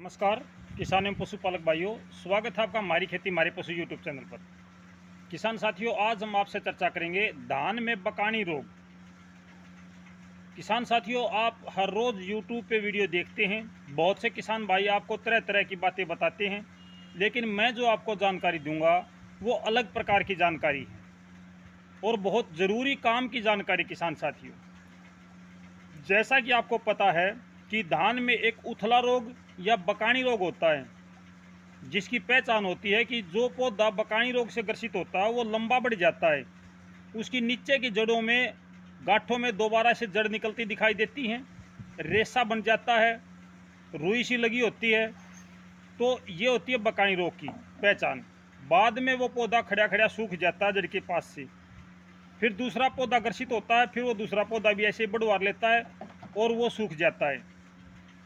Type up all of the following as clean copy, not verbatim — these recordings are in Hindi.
नमस्कार किसान एवं पशुपालक भाइयों, स्वागत है आपका हमारी खेती हमारे पशु यूट्यूब चैनल पर। किसान साथियों, आज हम आपसे चर्चा करेंगे धान में बकानी रोग। किसान साथियों, आप हर रोज़ यूट्यूब पे वीडियो देखते हैं। बहुत से किसान भाई आपको तरह तरह की बातें बताते हैं, लेकिन मैं जो आपको जानकारी दूंगा वो अलग प्रकार की जानकारी है और बहुत ज़रूरी काम की जानकारी। किसान साथियों, जैसा कि आपको पता है कि धान में एक उथला रोग या बकानी रोग होता है, जिसकी पहचान होती है कि जो पौधा बकानी रोग से ग्रसित होता है वो लंबा बढ़ जाता है। उसकी नीचे की जड़ों में गांठों में दोबारा से जड़ निकलती दिखाई देती हैं, रेशा बन जाता है, रुई सी लगी होती है। तो ये होती है बकानी रोग की पहचान। बाद में वो पौधा खड़ा खड़ा सूख जाता है जड़ के पास से। फिर दूसरा पौधा ग्रसित होता है, फिर वो दूसरा पौधा भी ऐसे बढ़वा लेता है और वो सूख जाता है।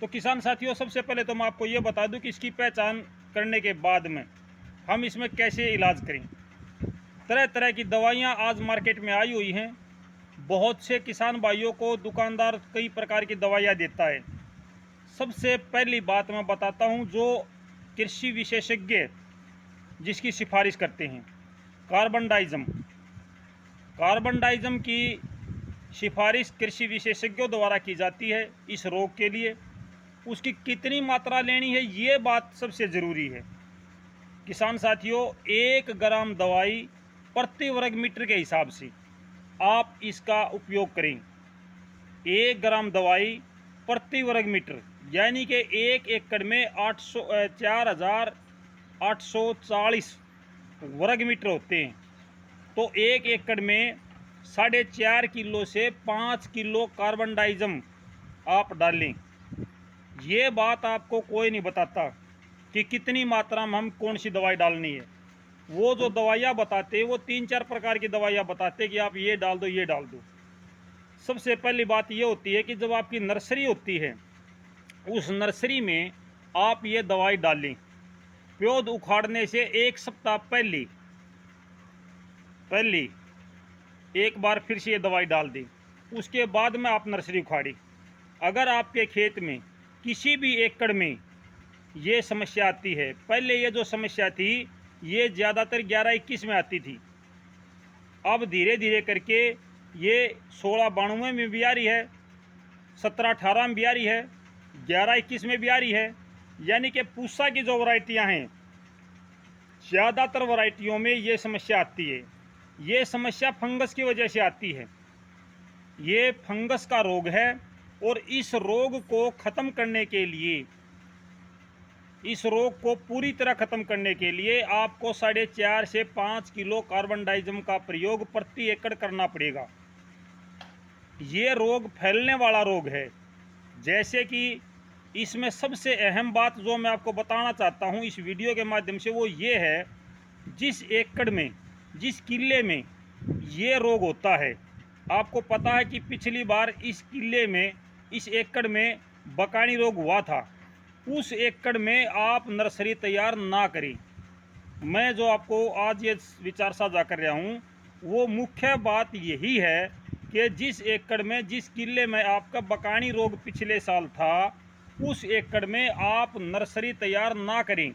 तो किसान साथियों, सबसे पहले तो मैं आपको ये बता दूं कि इसकी पहचान करने के बाद में हम इसमें कैसे इलाज करें। तरह तरह की दवाइयाँ आज मार्केट में आई हुई हैं। बहुत से किसान भाइयों को दुकानदार कई प्रकार की दवाइयाँ देता है। सबसे पहली बात मैं बताता हूँ जो कृषि विशेषज्ञ जिसकी सिफारिश करते हैं, कार्बनडाइजम। कार्बनडाइजम की सिफारिश कृषि विशेषज्ञों द्वारा की जाती है इस रोग के लिए। उसकी कितनी मात्रा लेनी है ये बात सबसे ज़रूरी है। किसान साथियों, 1 ग्राम दवाई प्रति वर्ग मीटर के हिसाब से आप इसका उपयोग करें। 1 ग्राम दवाई प्रति वर्ग मीटर, यानी कि 1 एकड़ में 4,840 वर्ग मीटर होते हैं। तो 1 एकड़ में 4.5 किलो से 5 किलो कार्बनडाइजम आप डालें। ये बात आपको कोई नहीं बताता कि कितनी मात्रा में हम कौन सी दवाई डालनी है। वो जो दवाइयाँ बताते हैं वो 3-4 प्रकार की दवाइयाँ बताते हैं कि आप ये डाल दो, ये डाल दो। सबसे पहली बात ये होती है कि जब आपकी नर्सरी होती है, उस नर्सरी में आप ये दवाई डालें। पौध उखाड़ने से 1 सप्ताह पहले एक बार फिर से ये दवाई डाल दें। उसके बाद में आप नर्सरी उखाड़ी। अगर आपके खेत में किसी भी एकड़ में ये समस्या आती है, पहले ये जो समस्या थी ये ज़्यादातर 11-21 में आती थी, अब धीरे धीरे करके ये 16-92 में भी आ रही है, 17-18 में भी आ रही है, 11-21 में भी आ रही है। यानी कि पूसा की जो वैरायटियाँ हैं, ज़्यादातर वैरायटियों में ये समस्या आती है। ये समस्या फंगस की वजह से आती है। ये फंगस का रोग है और इस रोग को ख़त्म करने के लिए, इस रोग को पूरी तरह ख़त्म करने के लिए आपको 4.5 से 5 किलो कार्बनडाइजम का प्रयोग प्रति एकड़ करना पड़ेगा। ये रोग फैलने वाला रोग है। जैसे कि इसमें सबसे अहम बात जो मैं आपको बताना चाहता हूँ इस वीडियो के माध्यम से, वो ये है, जिस एकड़ में, जिस किले में ये रोग होता है, आपको पता है कि पिछली बार इस किले में, इस एकड़ में बकानी रोग हुआ था। उस एकड़ में आप नर्सरी तैयार ना करें। मैं जो आपको आज ये विचार साझा कर रहा हूँ वो मुख्य बात यही है कि जिस एकड़ में, जिस किले में आपका बकानी रोग पिछले साल था, उस एकड़ में आप नर्सरी तैयार ना करें,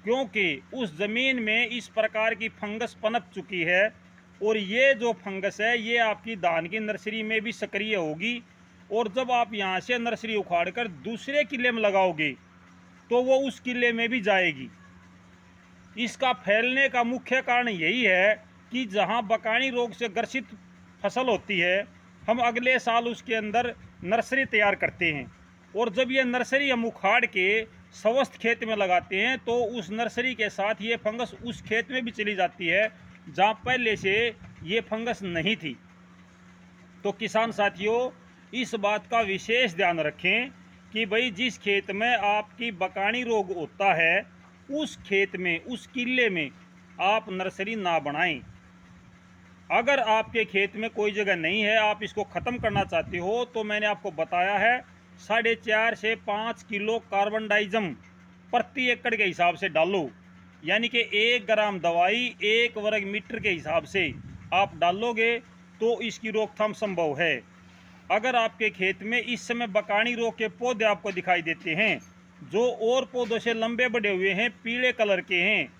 क्योंकि उस ज़मीन में इस प्रकार की फंगस पनप चुकी है और ये जो फंगस है ये आपकी धान की नर्सरी में भी सक्रिय होगी। और जब आप यहाँ से नर्सरी उखाड़ कर दूसरे किले में लगाओगे तो वो उस किले में भी जाएगी। इसका फैलने का मुख्य कारण यही है कि जहाँ बकानी रोग से ग्रसित फसल होती है, हम अगले साल उसके अंदर नर्सरी तैयार करते हैं और जब ये नर्सरी हम उखाड़ के स्वस्थ खेत में लगाते हैं तो उस नर्सरी के साथ ये फंगस उस खेत में भी चली जाती है जहाँ पहले से ये फंगस नहीं थी। तो किसान साथियों, इस बात का विशेष ध्यान रखें कि भाई जिस खेत में आपकी बकानी रोग होता है उस खेत में, उस किले में आप नर्सरी ना बनाएं। अगर आपके खेत में कोई जगह नहीं है, आप इसको ख़त्म करना चाहते हो, तो मैंने आपको बताया है 4.5 से 5 किलो कार्बनडाइजम प्रति एकड़ के हिसाब से डालो। यानी कि 1 ग्राम दवाई 1 वर्ग मीटर के हिसाब से आप डालोगे तो इसकी रोकथाम संभव है। अगर आपके खेत में इस समय बकानी रोग के पौधे आपको दिखाई देते हैं जो और पौधों से लंबे बढ़े हुए हैं, पीले कलर के हैं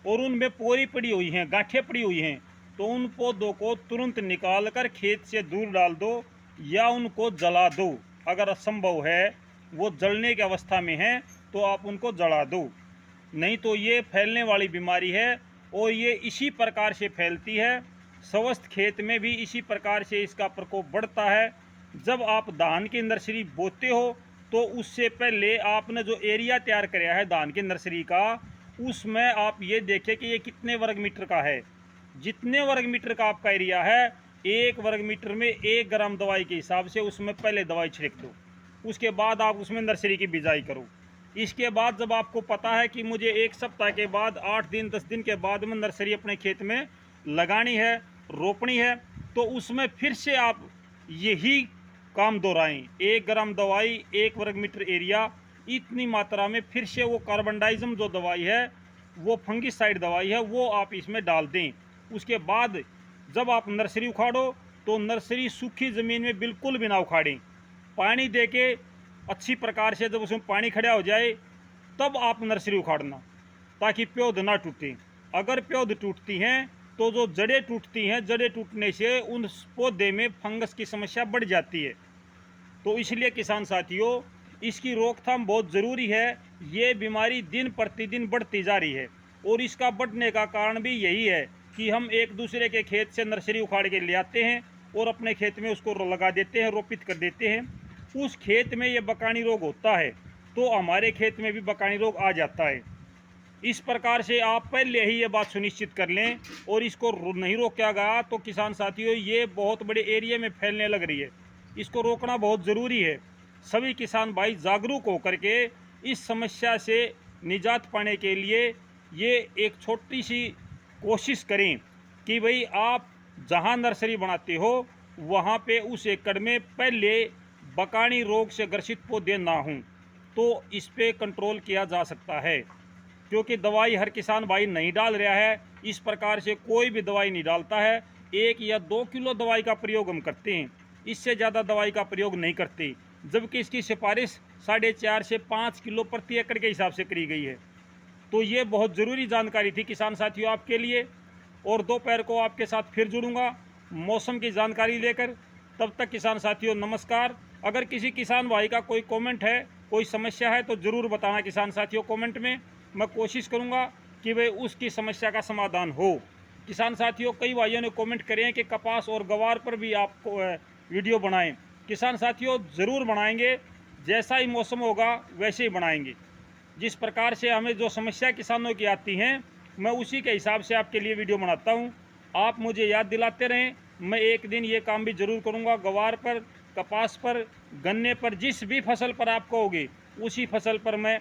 और उनमें पोरी पड़ी हुई हैं, गांठें पड़ी हुई हैं, तो उन पौधों को तुरंत निकाल कर खेत से दूर डाल दो या उनको जला दो। अगर असंभव है, वो जलने की अवस्था में है, तो आप उनको जला दो। नहीं तो ये फैलने वाली बीमारी है और ये इसी प्रकार से फैलती है। स्वस्थ खेत में भी इसी प्रकार से इसका प्रकोप बढ़ता है। जब आप धान की नर्सरी बोते हो तो उससे पहले आपने जो एरिया तैयार कराया है धान की नर्सरी का, उसमें आप ये देखें कि ये कितने वर्ग मीटर का है। जितने वर्ग मीटर का आपका एरिया है, 1 वर्ग मीटर में 1 ग्राम दवाई के हिसाब से उसमें पहले दवाई छिड़क दो। उसके बाद आप उसमें नर्सरी की बिजाई करो। इसके बाद जब आपको पता है कि मुझे 1 सप्ताह के बाद, 8 दिन 10 दिन के बाद में नर्सरी अपने खेत में लगानी है, रोपनी है, तो उसमें फिर से आप यही काम दोहराएं। 1 ग्राम दवाई 1 वर्ग मीटर एरिया, इतनी मात्रा में फिर से वो कार्बनडाइजम जो दवाई है, वो फंगिसाइड दवाई है, वो आप इसमें डाल दें। उसके बाद जब आप नर्सरी उखाड़ो तो नर्सरी सूखी ज़मीन में बिल्कुल भी ना उखाड़ें। पानी देके अच्छी प्रकार से जब उसमें पानी खड़ा हो जाए तब आप नर्सरी उखाड़ना, ताकि पौध ना टूटे। अगर पौध टूटती हैं तो जो जड़ें टूटती हैं, जड़ें टूटने से उन पौधे में फंगस की समस्या बढ़ जाती है। तो इसलिए किसान साथियों, इसकी रोकथाम बहुत ज़रूरी है। ये बीमारी दिन प्रतिदिन बढ़ती जा रही है और इसका बढ़ने का कारण भी यही है कि हम एक दूसरे के खेत से नर्सरी उखाड़ के ले आते हैं और अपने खेत में उसको लगा देते हैं, रोपित कर देते हैं। उस खेत में ये बकानी रोग होता है तो हमारे खेत में भी बकानी रोग आ जाता है। इस प्रकार से आप पहले ही ये बात सुनिश्चित कर लें और इसको नहीं रोका गया तो किसान साथियों, ये बहुत बड़े एरिया में फैलने लग रही है। इसको रोकना बहुत ज़रूरी है। सभी किसान भाई जागरूक होकर के इस समस्या से निजात पाने के लिए ये एक छोटी सी कोशिश करें कि भाई आप जहां नर्सरी बनाते हो वहां पे उस एकड़ में पहले बकानी रोग से ग्रसित पौधे ना हों, तो इस पे कंट्रोल किया जा सकता है। क्योंकि दवाई हर किसान भाई नहीं डाल रहा है, इस प्रकार से कोई भी दवाई नहीं डालता है। 1 या 2 किलो दवाई का प्रयोग हम करते हैं, इससे ज़्यादा दवाई का प्रयोग नहीं करते, जबकि इसकी सिफारिश 4.5 से 5 किलो प्रति एकड़ के हिसाब से करी गई है। तो ये बहुत ज़रूरी जानकारी थी किसान साथियों आपके लिए, और दोपहर को आपके साथ फिर जुड़ूंगा मौसम की जानकारी लेकर। तब तक किसान साथियों नमस्कार। अगर किसी किसान भाई का कोई कमेंट है, कोई समस्या है, तो ज़रूर बताना किसान साथियों कमेंट में। मैं कोशिश करूंगा कि भाई उसकी समस्या का समाधान हो। किसान साथियों, कई भाइयों ने कमेंट करे हैं कि कपास और गवार पर भी आपको वीडियो बनाएं। किसान साथियों ज़रूर बनाएंगे, जैसा ही मौसम होगा वैसे ही बनाएंगे। जिस प्रकार से हमें जो समस्या किसानों की आती हैं, मैं उसी के हिसाब से आपके लिए वीडियो बनाता हूं। आप मुझे याद दिलाते रहें, मैं एक दिन ये काम भी ज़रूर करूंगा। गवार पर, कपास पर, गन्ने पर, जिस भी फसल पर आप कहोगे उसी फसल पर मैं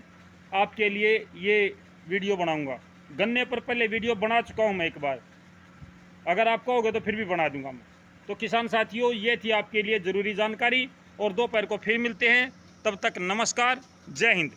आपके लिए ये वीडियो बनाऊंगा। गन्ने पर पहले वीडियो बना चुका हूं मैं एक बार, अगर आप कहोगे तो फिर भी बना दूंगा मैं। तो किसान साथियों, ये थी आपके लिए ज़रूरी जानकारी, और दोपहर को फिर मिलते हैं। तब तक नमस्कार, जय हिंद।